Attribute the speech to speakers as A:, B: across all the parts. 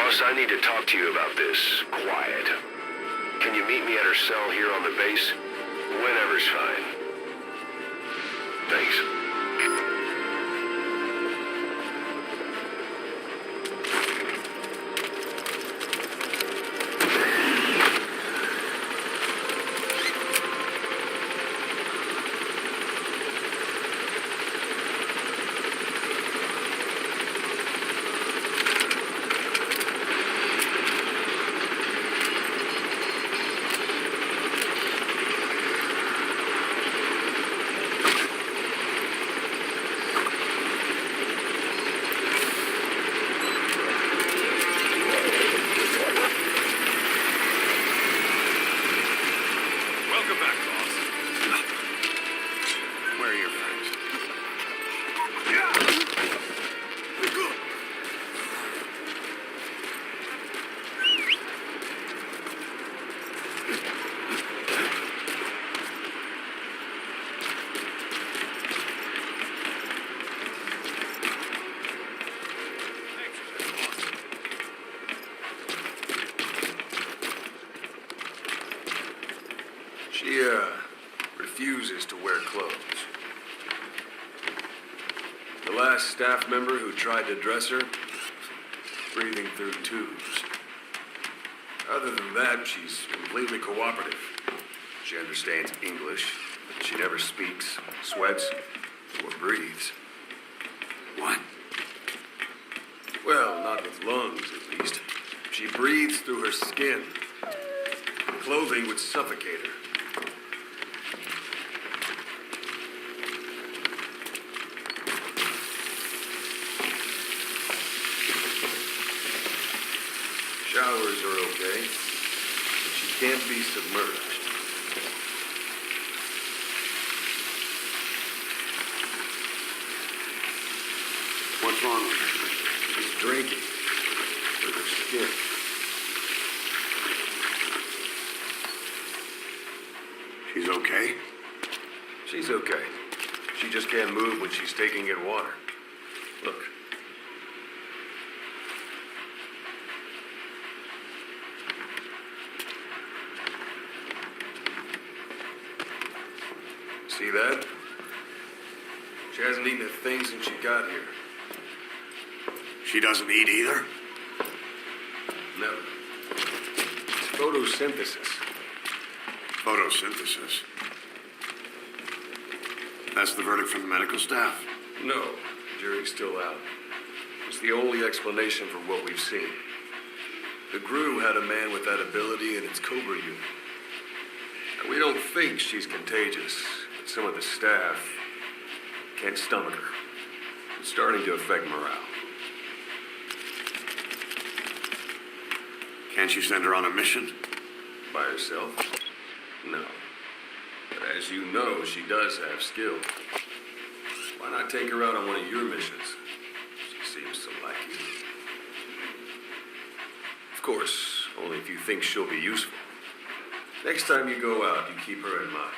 A: Boss, I need to talk to you about this. Quiet. Can you meet me at her cell here on the base? Whenever's fine. Thanks.
B: She, refuses to wear clothes. The last staff member who tried to dress her, breathing through tubes. Other than that, she's completely cooperative. She understands English, but she never speaks, sweats, or breathes.
C: What?
B: Well, not with lungs, at least. She breathes through her skin. Clothing would suffocate her. Showers are okay, but she can't be submerged.
C: What's wrong with her?
B: She's drinking with her skin.
C: She's okay?
B: She's okay. She just can't move when she's taking in water. Look. See that? She hasn't eaten a thing since she got here.
C: She doesn't eat either?
B: Never. It's photosynthesis.
C: Photosynthesis. That's the verdict from the medical staff?
B: No, jury's still out. It's the only explanation for what we've seen. The GRU had a man with that ability in its Cobra unit. Now, we don't think she's contagious, but some of the staff can't stomach her. It's starting to affect morale.
C: Can't you send her on a mission?
B: By herself? No. But as you know, she does have skill. Why not take her out on one of your missions? She seems to like you. Of course, only if you think she'll be useful. Next time you go out, you keep her in mind.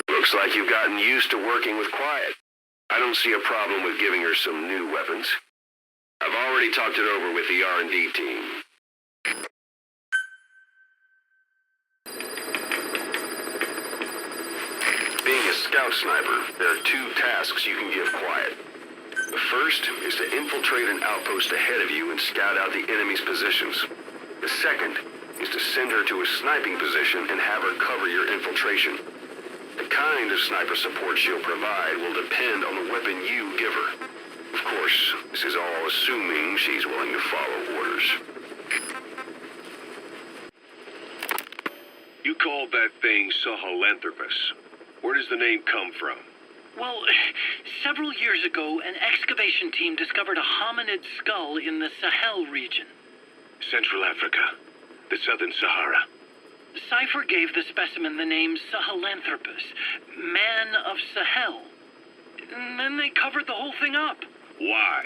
B: Looks like you've gotten used to working with quiet. I don't see a problem with giving her some new weapons. I've already talked it over with the R&D team. Being a scout sniper, there are two tasks you can give quiet. The first is to infiltrate an outpost ahead of you and scout out the enemy's positions. The second is to send her to a sniping position and have her cover your infiltration. The kind of sniper support she'll provide will depend on the weapon you give her. Of course, this is all assuming she's willing to follow orders.
A: You called that thing Sahelanthropus. Where does the name come from?
D: Well, several years ago, an excavation team discovered a hominid skull in the Sahel region.
A: Central Africa.
B: the Southern Sahara.
D: Cypher gave the specimen the name Sahelanthropus, man of Sahel. And then they covered the whole thing up.
B: Why?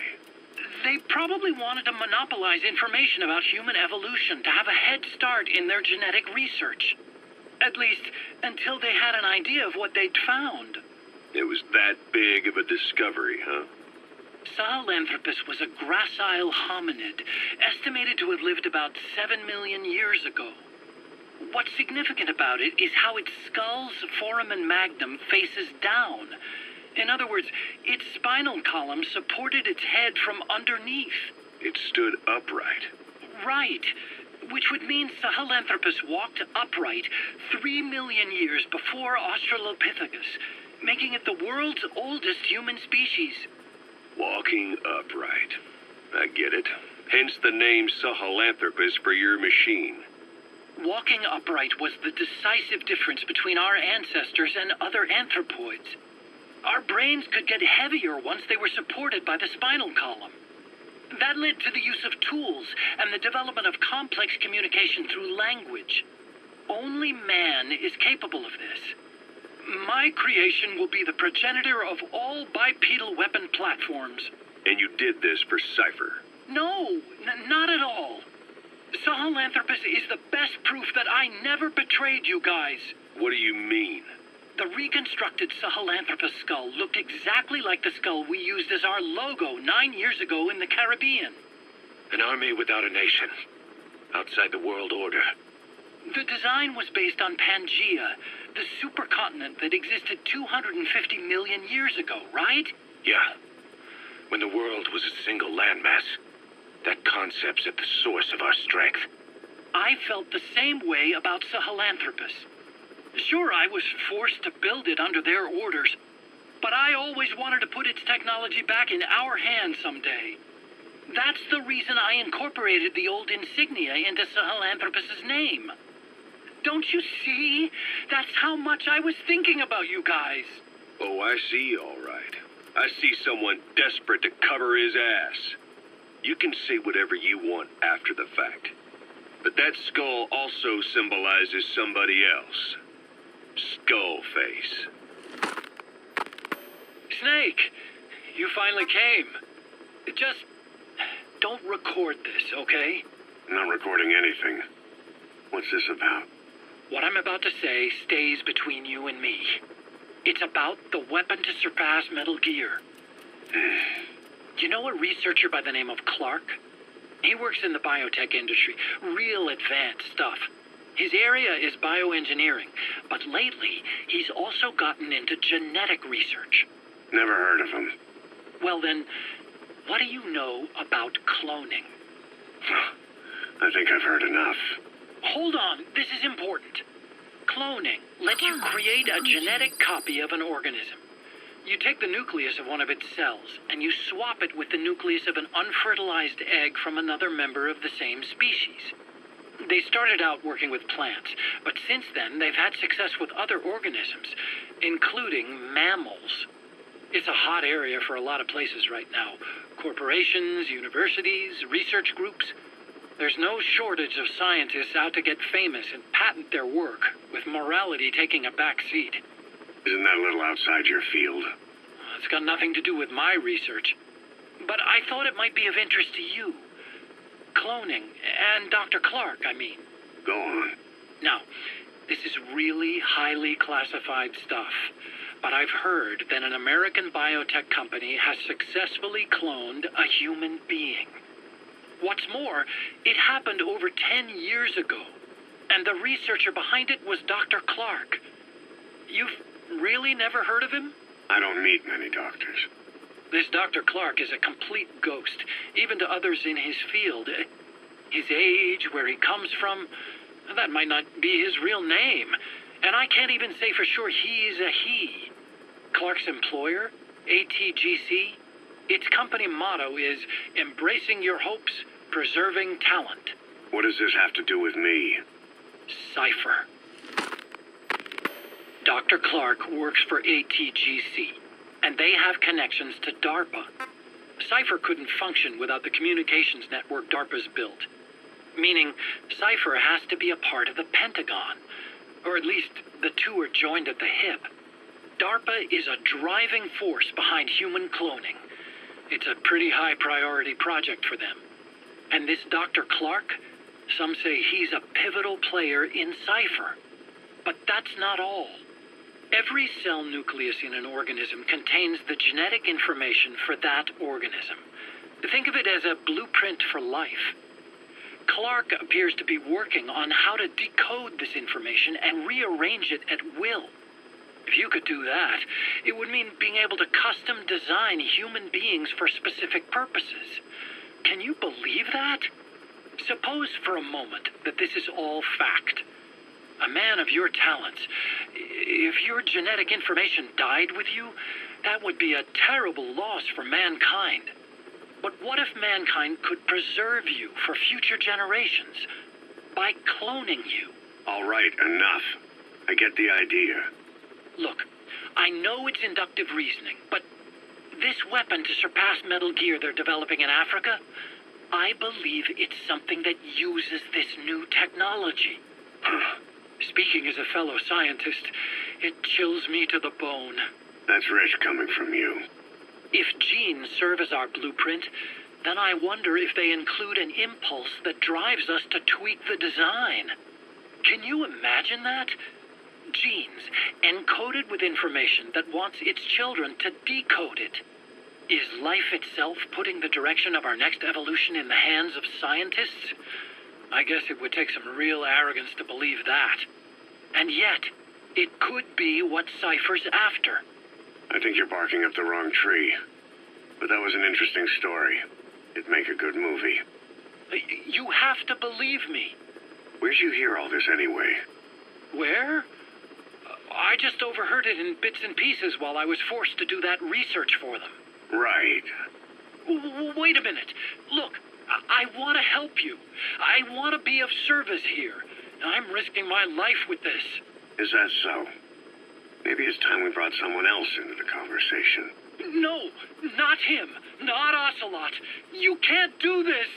D: They probably wanted to monopolize information about human evolution to have a head start in their genetic research. At least, until they had an idea of what they'd found.
B: It was that big of a discovery, huh?
D: Sahelanthropus was a gracile hominid, estimated to have lived about 7 million years ago. What's significant about it is how its skull's foramen magnum faces down. In other words, its spinal column supported its head from underneath.
B: It stood upright.
D: Right. Which would mean Sahelanthropus walked upright 3 million years before Australopithecus, making it the world's oldest human species.
B: Walking upright. I get it. Hence the name Sahelanthropus for your machine.
D: Walking upright was the decisive difference between our ancestors and other anthropoids. Our brains could get heavier once they were supported by the spinal column. That led to the use of tools and the development of complex communication through language. Only man is capable of this. My creation will be the progenitor of all bipedal weapon platforms.
B: And you did this for Cypher.
D: No, not at all. Sahelanthropus is the best proof that I never betrayed you guys.
B: What do you mean?
D: The reconstructed Sahelanthropus skull looked exactly like the skull we used as our logo 9 years ago in the Caribbean.
B: An army without a nation. Outside the world order.
D: The design was based on Pangaea, the supercontinent that existed 250 million years ago, right?
B: Yeah. When the world was a single landmass. That concept's at the source of our strength.
D: I felt the same way about Sahelanthropus. Sure, I was forced to build it under their orders, but I always wanted to put its technology back in our hands someday. That's the reason I incorporated the old insignia into Sahelanthropus's name. Don't you see? That's how much I was thinking about you guys.
B: Oh, I see, all right. I see someone desperate to cover his ass. You can say whatever you want after the fact. But that skull also symbolizes somebody else. Skullface.
D: Snake, you finally came. Just don't record this, okay?
C: I'm not recording anything. What's this about?
D: What I'm about to say stays between you and me. It's about the weapon to surpass Metal Gear. You know a researcher by the name of Clark? He works in the biotech industry, real advanced stuff. His area is bioengineering, but lately he's also gotten into genetic research.
C: Never heard of him.
D: Well then, what do you know about cloning?
C: I think I've heard enough.
D: Hold on, this is important. Cloning lets you create a genetic copy of an organism. You take the nucleus of one of its cells, and you swap it with the nucleus of an unfertilized egg from another member of the same species. They started out working with plants, but since then they've had success with other organisms, including mammals. It's a hot area for a lot of places right now. Corporations, universities, research groups. There's no shortage of scientists out to get famous and patent their work, with morality taking a back seat.
C: Isn't that a little outside your field?
D: It's got nothing to do with my research. But I thought it might be of interest to you. Cloning, and Dr. Clark, I mean.
C: Go on.
D: Now, this is really highly classified stuff, but I've heard that an American biotech company has successfully cloned a human being. What's more, it happened over 10 years ago, and the researcher behind it was Dr. Clark. You've really never heard of him?
C: I don't meet many doctors.
D: This Dr. Clark is a complete ghost, even to others in his field. His age, where he comes from, that might not be his real name. And I can't even say for sure he's a he. Clark's employer, ATGC, its company motto is embracing your hopes, preserving talent.
C: What does this have to do with me?
D: Cypher. Dr. Clark works for ATGC, and they have connections to DARPA. Cypher couldn't function without the communications network DARPA's built. meaning Cypher has to be a part of the Pentagon, or at least the two are joined at the hip. DARPA is a driving force behind human cloning. It's a pretty high priority project for them. And this Dr. Clark, some say he's a pivotal player in Cypher. But that's not all. Every cell nucleus in an organism contains the genetic information for that organism. Think of it as a blueprint for life. Clark appears to be working on how to decode this information and rearrange it at will. If you could do that, it would mean being able to custom design human beings for specific purposes. Can you believe that? Suppose for a moment that this is all fact. A man of your talents, if your genetic information died with you, that would be a terrible loss for mankind. But what if mankind could preserve you for future generations by cloning you?
C: All right, enough. I get the idea.
D: Look, I know it's inductive reasoning, but this weapon to surpass Metal Gear they're developing in Africa, I believe it's something that uses this new technology. Speaking as a fellow scientist, it chills me to the bone.
C: That's rich coming from you.
D: If genes serve as our blueprint, then I wonder if they include an impulse that drives us to tweak the design. Can you imagine that? Genes, encoded with information that wants its children to decode it. Is life itself putting the direction of our next evolution in the hands of scientists? I guess it would take some real arrogance to believe that. And yet, it could be what Cypher's after.
C: I think you're barking up the wrong tree. But that was an interesting story. It'd make a good movie.
D: You have to believe me.
C: Where'd you hear all this anyway?
D: Where? I just overheard it in bits and pieces while I was forced to do that research for them.
C: Right.
D: Wait a minute. Look, I want to help you. I want to be of service here. I'm risking my life with this.
C: Is that so? Maybe it's time we brought someone else into the conversation.
D: No, not him. Not Ocelot. You can't do this.